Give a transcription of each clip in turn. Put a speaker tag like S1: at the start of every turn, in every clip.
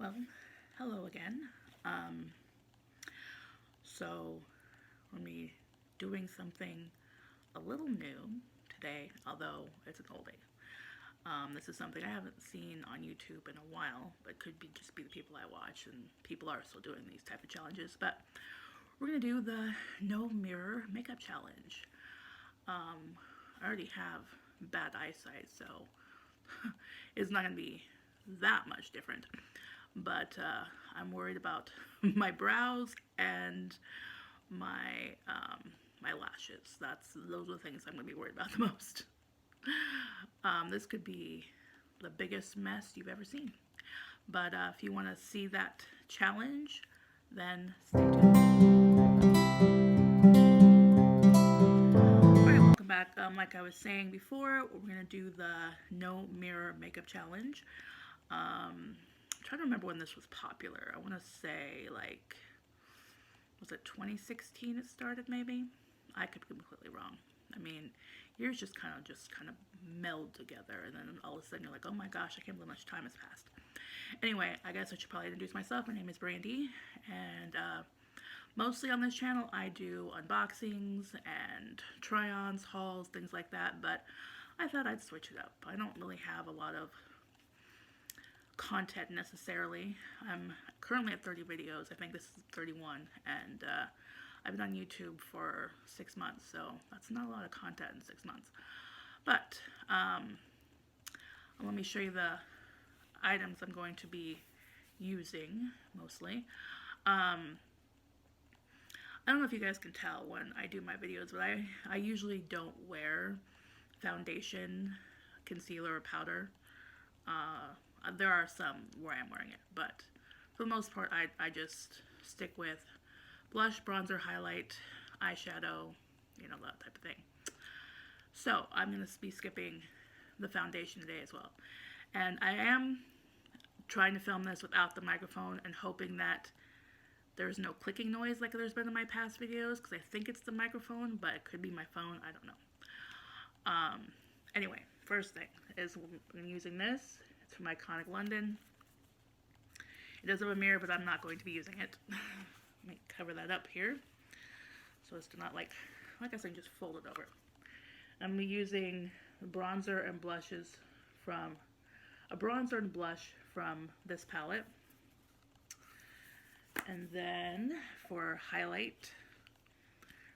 S1: Well, hello again. Um, so, we're going to be doing something a little new today, although it's an oldie. This is something I haven't seen on YouTube in a while, but could be just be the people I watch, and people are still doing these type of challenges. But we're going to do the no mirror makeup challenge. I already have bad eyesight, so it's not going to be that much different. But I'm worried about my brows and my my lashes. Those are the things I'm going to be worried about the most. This could be the biggest mess you've ever seen. But if you want to see that challenge, then stay tuned. Alright, welcome back. Like I was saying before, we're going to do the no mirror makeup challenge. I'm trying to remember when this was popular. I want to say, like, was it 2016 it started, maybe? I could be completely wrong. I mean, years just kind of meld together, and then all of a sudden you're like, oh my gosh, I can't believe how much time has passed. Anyway, I guess I should probably introduce myself. My name is Brandy, and mostly on this channel I do unboxings and try-ons, hauls, things like that, but I thought I'd switch it up. I don't really have a lot of content necessarily. I'm currently at 30 videos. I think this is 31, and I've been on YouTube for 6 months, so that's not a lot of content in 6 months. But let me show you the items I'm going to be using mostly. I don't know if you guys can tell when I do my videos, but I usually don't wear foundation, concealer, or powder. There are some where I'm wearing it, but for the most part, I just stick with blush, bronzer, highlight, eyeshadow, you know, that type of thing. So I'm going to be skipping the foundation today as well. And I am trying to film this without the microphone and hoping that there's no clicking noise like there's been in my past videos, because I think it's the microphone, but it could be my phone. I don't know. Anyway, first thing is I'm using this. It's from Iconic London. It does have a mirror, but I'm not going to be using it. Let me cover that up here so as to not, like I said, just fold it over. I'm using bronzer and blushes from a bronzer and blush from this palette. And then for highlight,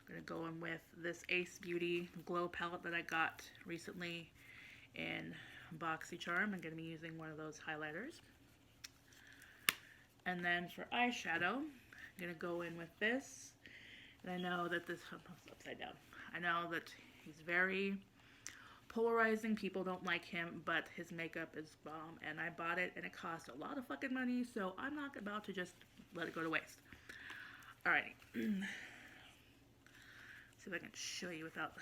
S1: I'm going to go in with this Ace Beauty Glow palette that I got recently in Boxycharm. I'm going to be using one of those highlighters. And then for eyeshadow, I'm going to go in with this. And I know that this, upside down. I know that he's very polarizing. People don't like him, but his makeup is bomb. And I bought it, and it cost a lot of fucking money, so I'm not about to just let it go to waste. Alrighty. See if I can show you without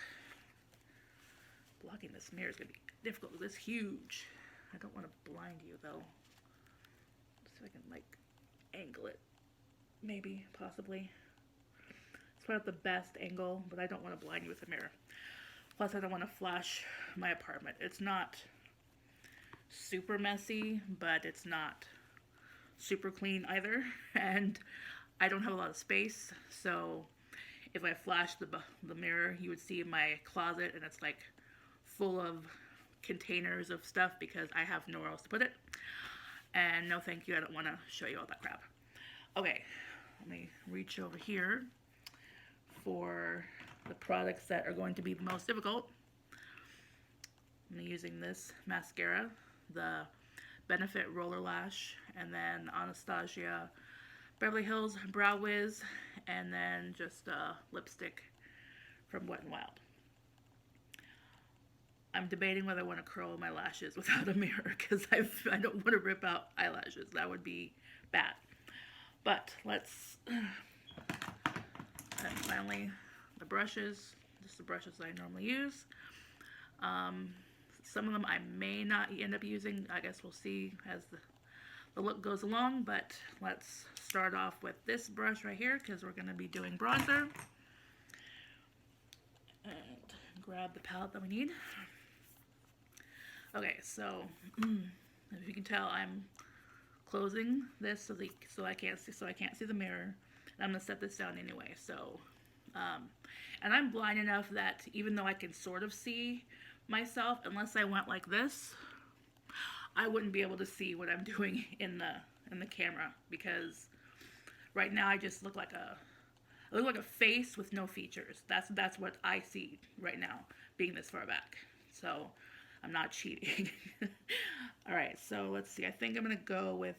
S1: blocking this mirror. Is going to be difficult. It's huge. I don't want to blind you, though. Let's see if I can, like, angle it. Maybe, possibly. It's not the best angle, but I don't want to blind you with the mirror. Plus, I don't want to flash my apartment. It's not super messy, but it's not super clean either. And I don't have a lot of space, so if I flashed the mirror, you would see my closet, and it's like full of containers of stuff because I have nowhere else to put it. And no thank you, I don't want to show you all that crap. Okay, let me reach over here for the products that are going to be the most difficult. I'm using this mascara, the Benefit Roller Lash, and then Anastasia Beverly Hills Brow Wiz, and then just a lipstick from Wet n Wild. I'm debating whether I want to curl my lashes without a mirror, because I don't want to rip out eyelashes. That would be bad. But let's, and finally, the brushes. Just the brushes I normally use. Some of them I may not end up using. I guess we'll see as the look goes along. But let's start off with this brush right here, because we're going to be doing bronzer. And grab the palette that we need. Okay, so if you can tell, I'm closing this so I can't see the mirror. And I'm gonna set this down anyway. So, and I'm blind enough that even though I can sort of see myself, unless I went like this, I wouldn't be able to see what I'm doing in the camera, because right now I just look like a face with no features. That's what I see right now, being this far back. So I'm not cheating. All right, so let's see. I think I'm gonna go with,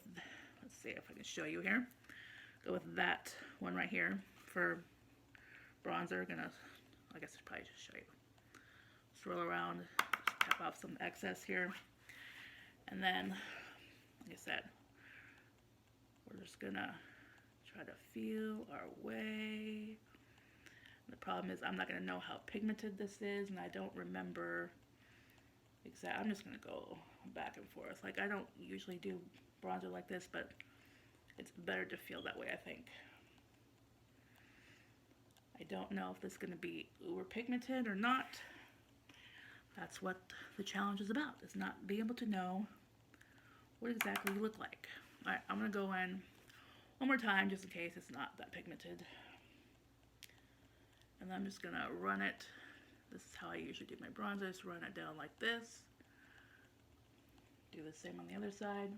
S1: let's see if I can show you here. Go with that one right here for bronzer. I guess I probably just show you. Swirl around, just tap off some excess here. And then, like I said, we're just gonna try to feel our way. The problem is I'm not gonna know how pigmented this is, and I don't remember exactly. I'm just gonna go back and forth. Like, I don't usually do bronzer like this, but it's better to feel that way, I think. I don't know if this is gonna be uber pigmented or not. That's what the challenge is about, is not being able to know what exactly you look like. All right, I'm gonna go in one more time just in case it's not that pigmented. And I'm just gonna run it. This is how I usually do my bronzer, just run it down like this. Do the same on the other side.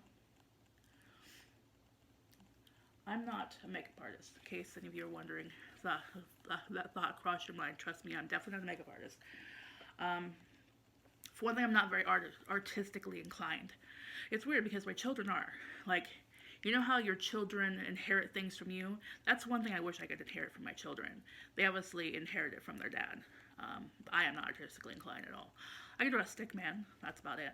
S1: I'm not a makeup artist, in case any of you are wondering. That thought crossed your mind. Trust me, I'm definitely not a makeup artist. For one thing, I'm not very artistically inclined. It's weird because my children are. Like, you know how your children inherit things from you? That's one thing I wish I could inherit from my children. They obviously inherit it from their dad. I am not artistically inclined at all. I can draw a stick man. That's about it.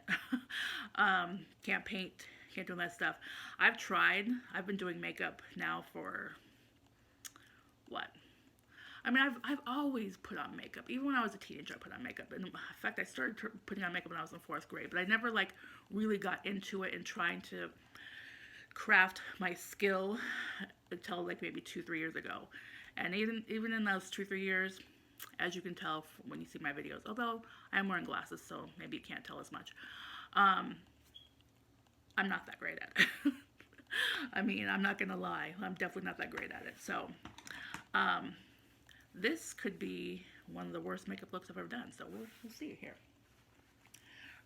S1: Can't paint. Can't do that stuff. I've tried. I've been doing makeup now for, what? I mean, I've always put on makeup. Even when I was a teenager, I put on makeup. And in fact, I started putting on makeup when I was in 4th grade. But I never, like, really got into it and trying to craft my skill until, like, maybe 2-3 years ago. And even in those 2-3 years, as you can tell when you see my videos, although I'm wearing glasses, so maybe you can't tell as much, I'm not that great at it. I mean, I'm not gonna lie. I'm definitely not that great at it. So, this could be one of the worst makeup looks I've ever done. So we'll see here.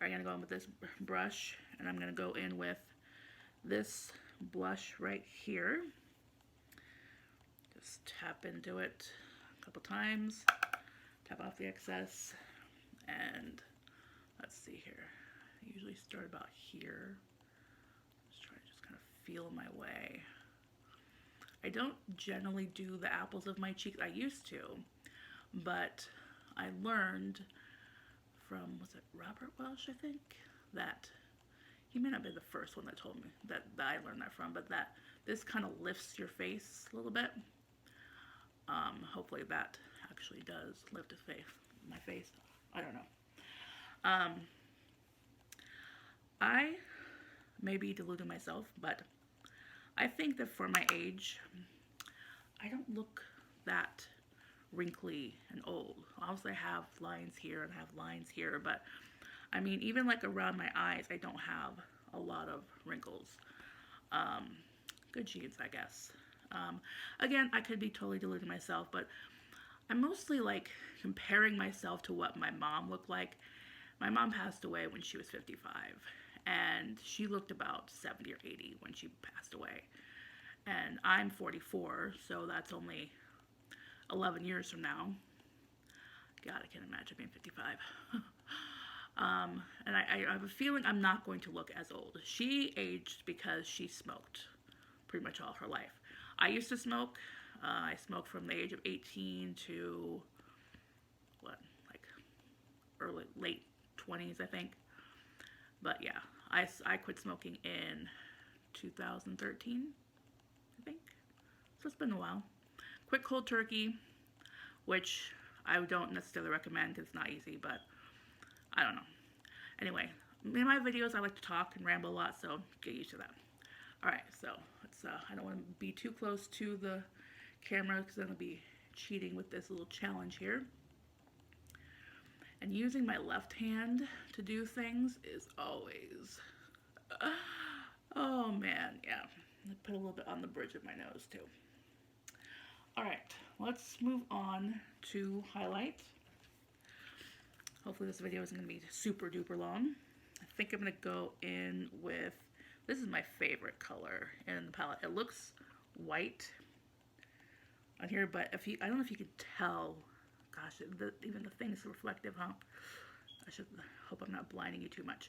S1: All right, I'm gonna go in with this brush, and I'm gonna go in with this blush right here. Just tap into it a couple times. Tap off the excess, and let's see here. I usually start about here. Just kind of feel my way. I don't generally do the apples of my cheeks. I used to, but I learned from, was it Robert Welsh, I think? That, he may not be the first one that told me that I learned that from, but that this kind of lifts your face a little bit. Hopefully that actually does lift my face. I don't know. I may be deluding myself, but I think that for my age, I don't look that wrinkly and old. Obviously, I have lines here and I have lines here, but I mean, even like around my eyes, I don't have a lot of wrinkles. Good genes, I guess. Again, I could be totally deluding myself, but I'm mostly like comparing myself to what my mom looked like. My mom passed away when she was 55, and she looked about 70 or 80 when she passed away. And I'm 44, so that's only 11 years from now. God, I can't imagine being 55. And I have a feeling I'm not going to look as old. She aged because she smoked pretty much all her life. I used to smoke. I smoked from the age of 18 to, late 20s, I think. But yeah, I quit smoking in 2013, I think. So it's been a while. Quit cold turkey, which I don't necessarily recommend because it's not easy, but I don't know. Anyway, in my videos, I like to talk and ramble a lot, so get used to that. All right, so let's, I don't want to be too close to the camera because then I'll be cheating with this little challenge here. And using my left hand to do things is always, oh man, yeah, I put a little bit on the bridge of my nose too. Alright, let's move on to highlight. Hopefully this video isn't going to be super duper long. I think I'm going to go in with, this is my favorite color in the palette. It looks white on here, but if you, I don't know if you can tell, gosh, even the thing is reflective, huh? I should hope I'm not blinding you too much.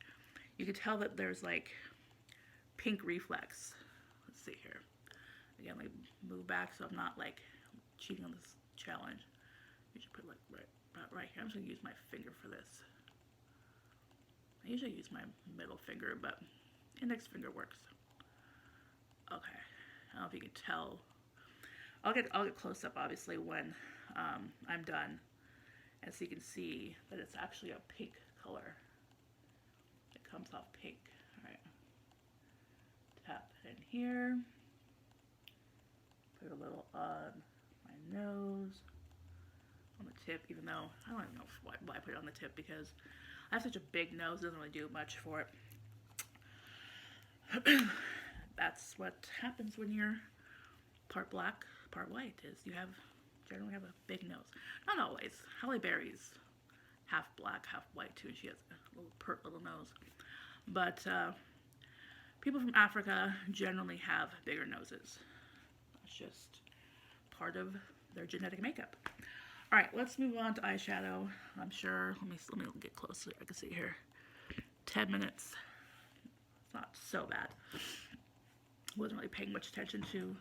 S1: You can tell that there's like pink reflex. Let's see here. Again, let me move back so I'm not like cheating on this challenge. You should put like about right here. I'm just gonna use my finger for this. I usually use my middle finger, but index finger works. Okay, I don't know if you can tell. I'll get close up obviously when I'm done, and so you can see that it's actually a pink color. It comes off pink. All right, tap it in here. Put a little on my nose, on the tip, even though I don't even know why I put it on the tip, because I have such a big nose, it doesn't really do much for it. That's what happens when you're part black, part white, is you generally have a big nose. Not always. Halle Berry's half black, half white too, and she has a little pert little nose. But people from Africa generally have bigger noses. It's just part of their genetic makeup. All right, let's move on to eyeshadow. I'm sure, let me get closer. I can see here, 10 minutes. It's not so bad. Wasn't really paying much attention to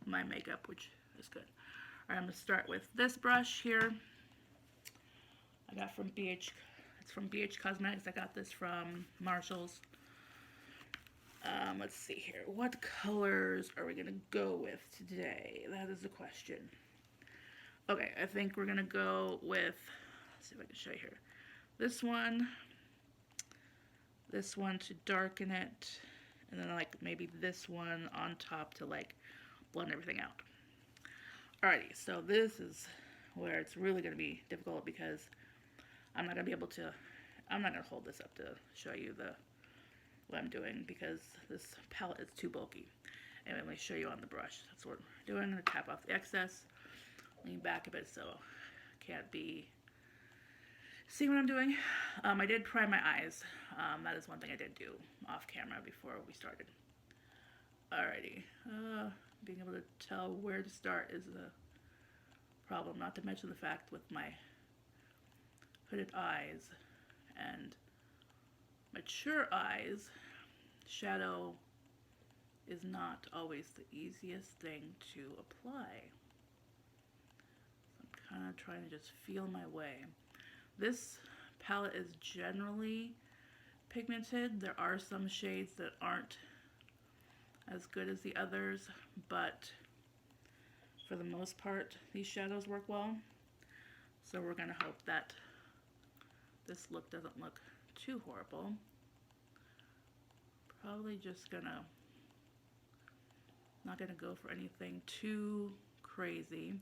S1: my makeup, which is good. All right, I'm gonna start with this brush here. I got from BH, it's from BH Cosmetics. I got this from Marshall's. Let's see here. What colors are we gonna go with today? That is the question. Okay, I think we're gonna go with, let's see if I can show you here. This one to darken it, and then like maybe this one on top to like blend everything out. Alrighty, so this is where it's really gonna be difficult, because I'm not gonna hold this up to show you what I'm doing, because this palette is too bulky. And let me show you on the brush. That's what we're doing. I'm gonna tap off the excess, lean back a bit so I can't be seeing what I'm doing. I did prime my eyes. That is one thing I did do off camera before we started. Alrighty, being able to tell where to start is a problem, not to mention the fact with my hooded eyes and mature eyes, shadow is not always the easiest thing to apply. So I'm kind of trying to just feel my way. This palette is generally pigmented. There are some shades that aren't as good as the others, but for the most part, these shadows work well. So we're gonna hope that this look doesn't look too horrible. Probably just not gonna go for anything too crazy.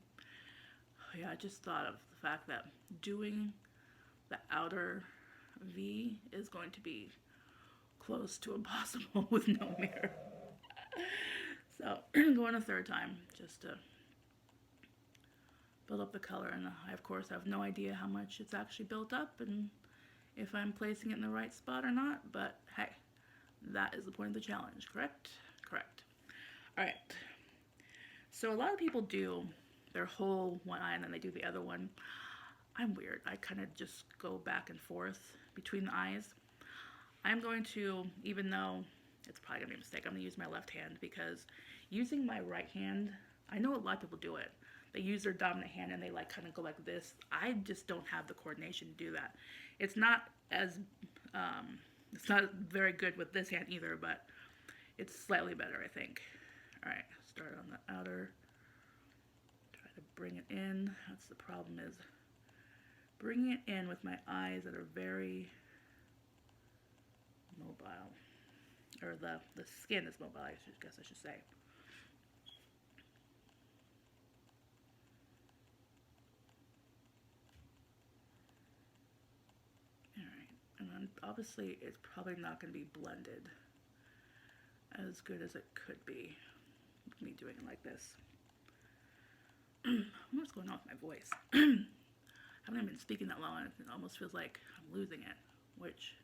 S1: Oh yeah, I just thought of the fact that doing the outer V is going to be close to impossible with no mirror. So going a third time just to build up the color, and I of course have no idea how much it's actually built up and if I'm placing it in the right spot or not, but hey, that is the point of the challenge, correct? Correct. All right, so a lot of people do their whole one eye and then they do the other one. I'm weird. I kind of just go back and forth between the eyes. I'm going to, even though it's probably gonna be a mistake, I'm gonna use my left hand, because using my right hand, I know a lot of people do it. They use their dominant hand and they like kind of go like this. I just don't have the coordination to do that. It's not very good with this hand either, but it's slightly better, I think. All right, start on the outer, try to bring it in. That's the problem, is bringing it in with my eyes that are very mobile, or the skin is mobile, I guess I should say. Alright, and then obviously it's probably not going to be blended as good as it could be with me doing it like this. What's going on with my voice? I haven't even been speaking that long, and it almost feels like I'm losing it, which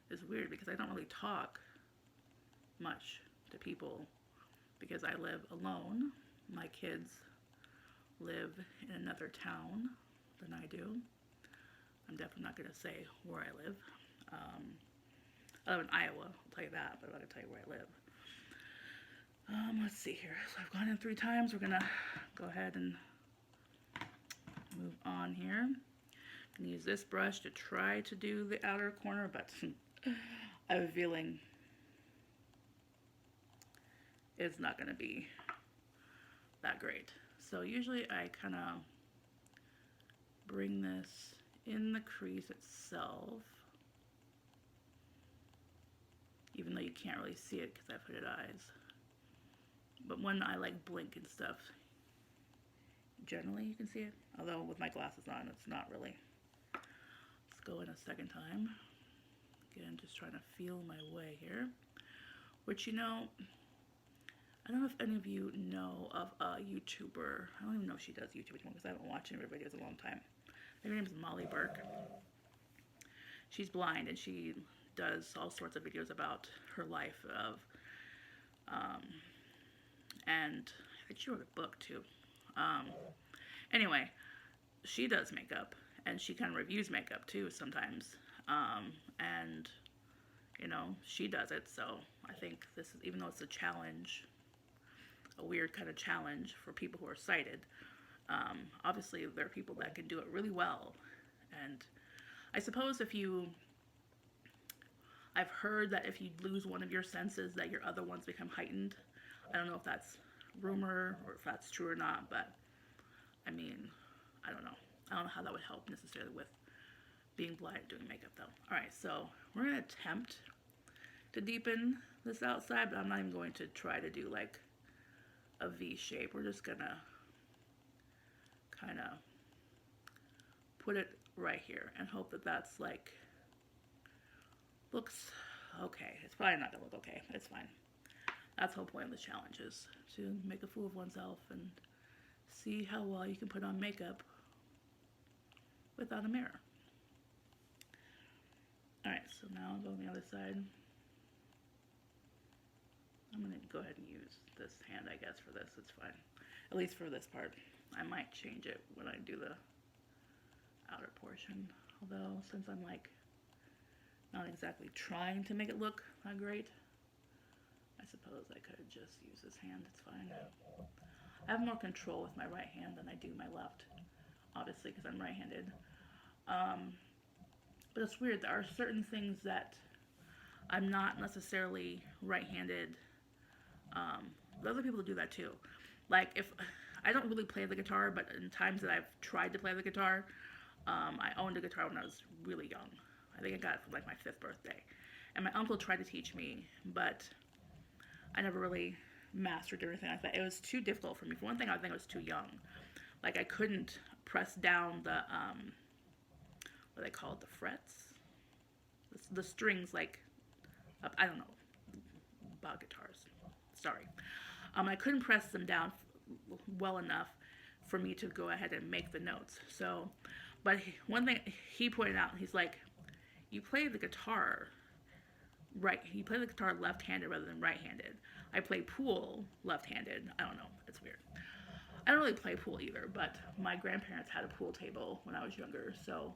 S1: is weird because I don't really talk much to people because I live alone. My kids live in another town than I do. I'm definitely not going to say where I live. I live in Iowa, I'll tell you that, but I'm not going to tell you where I live. Let's see here. So I've gone in 3 times. We're going to go ahead and move on here. I'm going to use this brush to try to do the outer corner, but I have a feeling it's not going to be that great. So usually I kind of bring this in the crease itself, even though you can't really see it because I hooded eyes. But when I like blink and stuff, generally you can see it. Although with my glasses on, it's not really. Let's go in a second time. Again, just trying to feel my way here. Which, you know, I don't know if any of you know of a YouTuber. I don't even know if she does YouTube anymore because I haven't watched any of her videos in a long time. I think her name is Molly Burke. She's blind and she does all sorts of videos about her life of, and I think she wrote a book too. Anyway, she does makeup and she kind of reviews makeup too sometimes. And you know, she does it, so I think this is, even though it's a challenge, a weird kind of challenge for people who are sighted, obviously there are people that can do it really well. And I suppose I've heard that if you lose one of your senses that your other ones become heightened. I don't know if that's rumor or if that's true or not, but I mean, I don't know. I don't know how that would help necessarily with being blind doing makeup though. Alright, so we're going to attempt to deepen this outside, but I'm not even going to try to do like a V shape. We're just going to kind of put it right here and hope that that's like, looks okay. It's probably not going to look okay. It's fine. That's the whole point of the challenge, is to make a fool of oneself and see how well you can put on makeup without a mirror. Alright, so now I'll go on the other side. I'm going to go ahead and use this hand, I guess, for this. It's fine. At least for this part. I might change it when I do the outer portion. Although, since I'm like not exactly trying to make it look that great, I suppose I could just use this hand. It's fine. I have more control with my right hand than I do my left, obviously, because I'm right-handed. But it's weird. There are certain things that I'm not necessarily right-handed. Other people do that too. Like, if I don't really play the guitar, but in times that I've tried to play the guitar, I owned a guitar when I was really young. I think I got it for like my 5th birthday. And my uncle tried to teach me, but I never really mastered or anything like that. It was too difficult for me. For one thing, I think I was too young. Like, I couldn't press down the, what do they call it, the frets? The strings, like, I don't know about guitars. Sorry. I couldn't press them down well enough for me to go ahead and make the notes. So, but one thing he pointed out, he's like, you play the guitar right. You play the guitar left-handed rather than right-handed. I play pool left-handed. I don't know. It's weird. I don't really play pool either, but my grandparents had a pool table when I was younger, so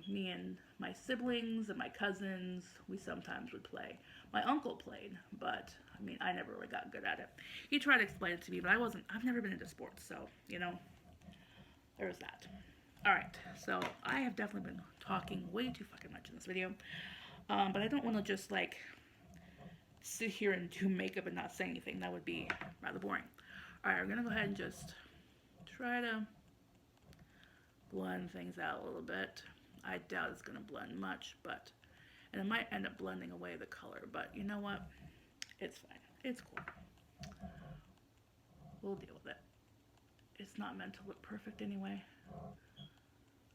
S1: me and my siblings and my cousins, we sometimes would play. My uncle played, but I mean, I never really got good at it. He tried to explain it to me, but I've never been into sports, so, you know, there's that. Alright, so I have definitely been talking way too fucking much in this video, but I don't want to just, like, sit here and do makeup and not say anything. That would be rather boring. Alright, we're going to go ahead and just try to blend things out a little bit. I doubt it's going to blend much, but, and it might end up blending away the color, but you know what? It's fine. It's cool. We'll deal with it. It's not meant to look perfect anyway.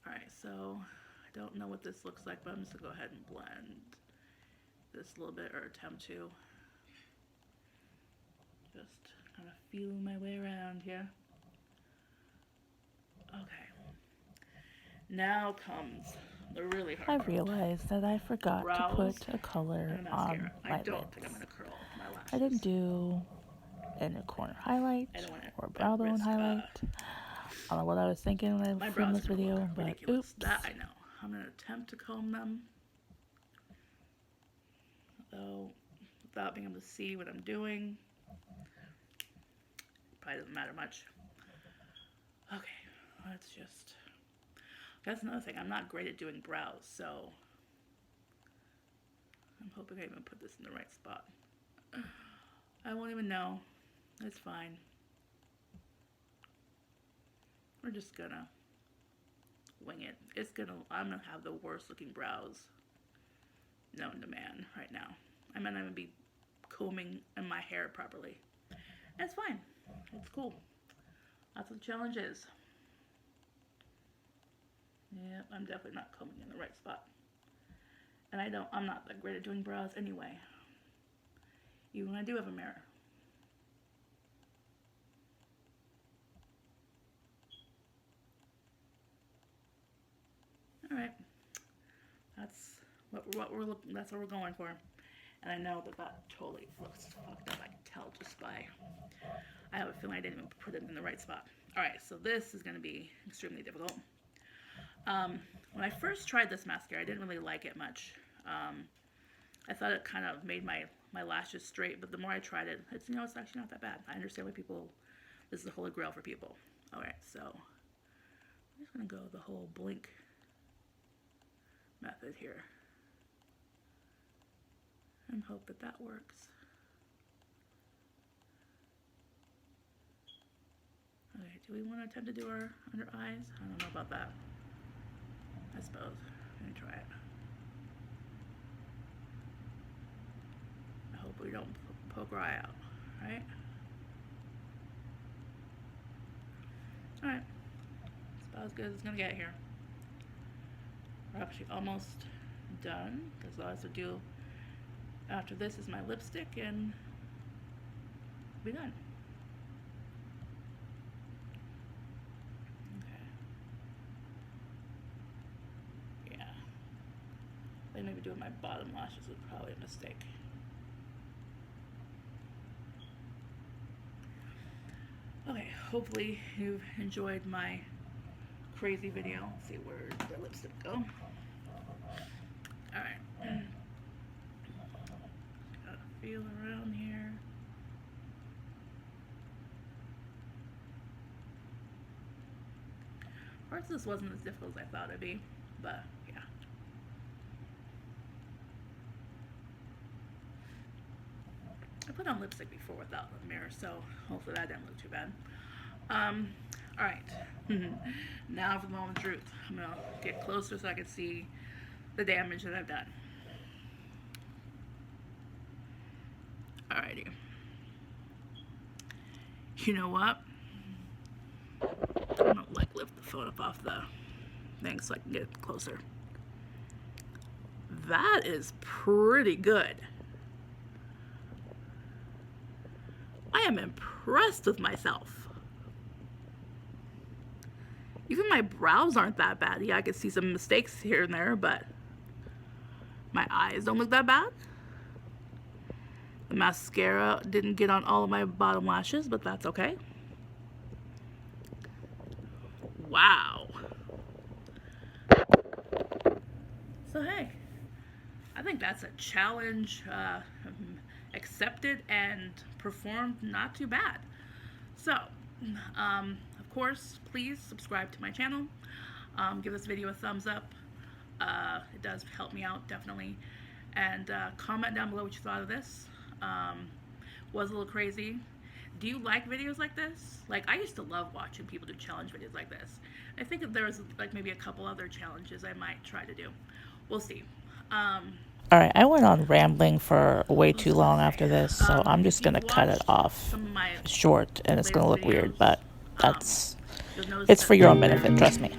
S1: Alright, so I don't know what this looks like, but I'm just going to go ahead and blend this a little bit, or attempt to. just kind of feeling my way around here. Okay. Now comes the really hard part.
S2: I realized that I forgot to put a color on my lips.
S1: I don't think I'm going to curl my lashes.
S2: I didn't do inner corner highlight or brow bone highlight. I don't know what I was thinking when I filmed this video, but oops.
S1: That I know. I'm going to attempt to comb them, though, without being able to see what I'm doing. Probably doesn't matter much. Okay, let's just... That's another thing. I'm not great at doing brows, so I'm hoping I even put this in the right spot. I won't even know. It's fine. We're just gonna wing it. I'm gonna have the worst looking brows known to man right now. I might not even be combing my hair properly. And it's fine. It's cool. That's what the challenge is. Yep, I'm definitely not combing in the right spot. And I'm not that great at doing brows anyway. Even when I do have a mirror. Alright. That's what we're going for. And I know that totally looks fucked up. I can tell just by... I have a feeling I didn't even put it in the right spot. Alright, so this is going to be extremely difficult. When I first tried this mascara, I didn't really like it much. I thought it kind of made my lashes straight, but the more I tried it, it's actually not that bad. I understand why this is the holy grail for people. Alright, so I'm just going to go the whole blink method here. And hope that works. Okay, do we want to attempt to do our under eyes? I don't know about that. I suppose. Let me try it. I hope we don't poke our eye out, right? Alright. It's about as good as it's going to get here. We're actually almost done, because all I have to do after this is my lipstick and we'll be done. Maybe doing my bottom lashes was probably a mistake. Okay, hopefully you've enjoyed my crazy video. Let's see, where did the lipstick go? Alright. Gotta feel around here. Parts of this wasn't as difficult as I thought it'd be, but yeah. I put on lipstick before without the mirror, so hopefully that didn't look too bad. Alright. Now for the moment of truth. I'm going to get closer so I can see the damage that I've done. Alrighty. You know what? I'm going to lift the phone up off the thing so I can get closer. That is pretty good. I am impressed with myself. Even my brows aren't that bad. Yeah, I can see some mistakes here and there, but my eyes don't look that bad. The mascara didn't get on all of my bottom lashes, but that's okay. Wow. So hey, I think that's a challenge accepted and performed not too bad. So, of course, please subscribe to my channel. Give this video a thumbs up. It does help me out, definitely. And comment down below what you thought of this. Was a little crazy. Do you like videos like this? Like, I used to love watching people do challenge videos like this. I think if there was like maybe a couple other challenges I might try to do. We'll see.
S2: Alright, I went on rambling for way too long after this, so I'm just going to cut it off short, and it's going to look weird, but it's for your own benefit, trust me.